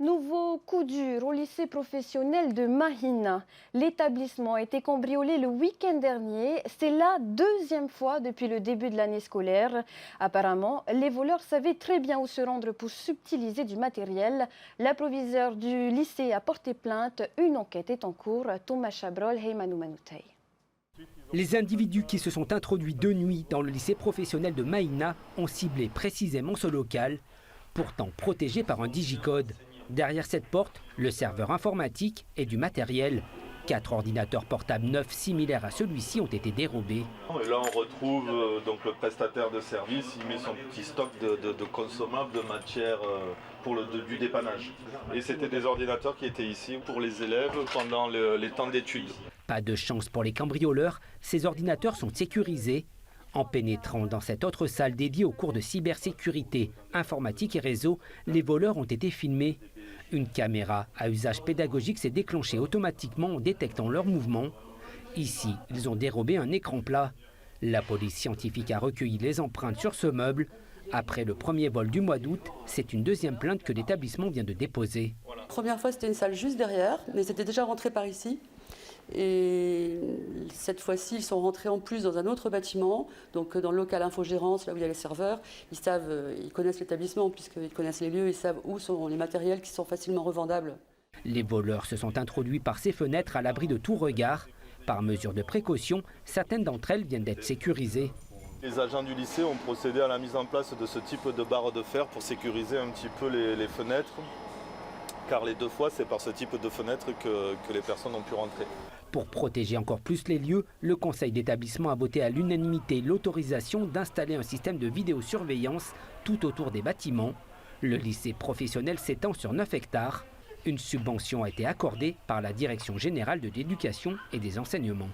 Nouveau coup dur au lycée professionnel de Mahina. L'établissement a été cambriolé le week-end dernier. C'est la deuxième fois depuis le début de l'année scolaire. Apparemment, les voleurs savaient très bien où se rendre pour subtiliser du matériel. L'approviseur du lycée a porté plainte. Une enquête est en cours. Thomas Chabrol, Heymanou Manoutei. Les individus qui se sont introduits de nuit dans le lycée professionnel de Mahina ont ciblé précisément ce local, pourtant protégé par un digicode. Derrière cette porte, le serveur informatique et du matériel. 4 ordinateurs portables neufs similaires à celui-ci ont été dérobés. Et là on retrouve donc le prestataire de service, il met son petit stock de consommables, de matière pour du dépannage. Et c'était des ordinateurs qui étaient ici pour les élèves pendant les temps d'études. Pas de chance pour les cambrioleurs, ces ordinateurs sont sécurisés. En pénétrant dans cette autre salle dédiée aux cours de cybersécurité, informatique et réseau, les voleurs ont été filmés. Une caméra à usage pédagogique s'est déclenchée automatiquement en détectant leurs mouvements. Ici, ils ont dérobé un écran plat. La police scientifique a recueilli les empreintes sur ce meuble. Après le premier vol du mois d'août, c'est une deuxième plainte que l'établissement vient de déposer. La première fois, c'était une salle juste derrière, mais c'était déjà rentré par ici. Et cette fois-ci, ils sont rentrés en plus dans un autre bâtiment, donc dans le local infogérance, là où il y a les serveurs. Ils connaissent l'établissement puisqu'ils connaissent les lieux, ils savent où sont les matériels qui sont facilement revendables. Les voleurs se sont introduits par ces fenêtres à l'abri de tout regard. Par mesure de précaution, certaines d'entre elles viennent d'être sécurisées. Les agents du lycée ont procédé à la mise en place de ce type de barres de fer pour sécuriser un petit peu les fenêtres. Car les deux fois, c'est par ce type de fenêtre que les personnes ont pu rentrer. Pour protéger encore plus les lieux, le conseil d'établissement a voté à l'unanimité l'autorisation d'installer un système de vidéosurveillance tout autour des bâtiments. Le lycée professionnel s'étend sur 9 hectares. Une subvention a été accordée par la Direction générale de l'éducation et des enseignements.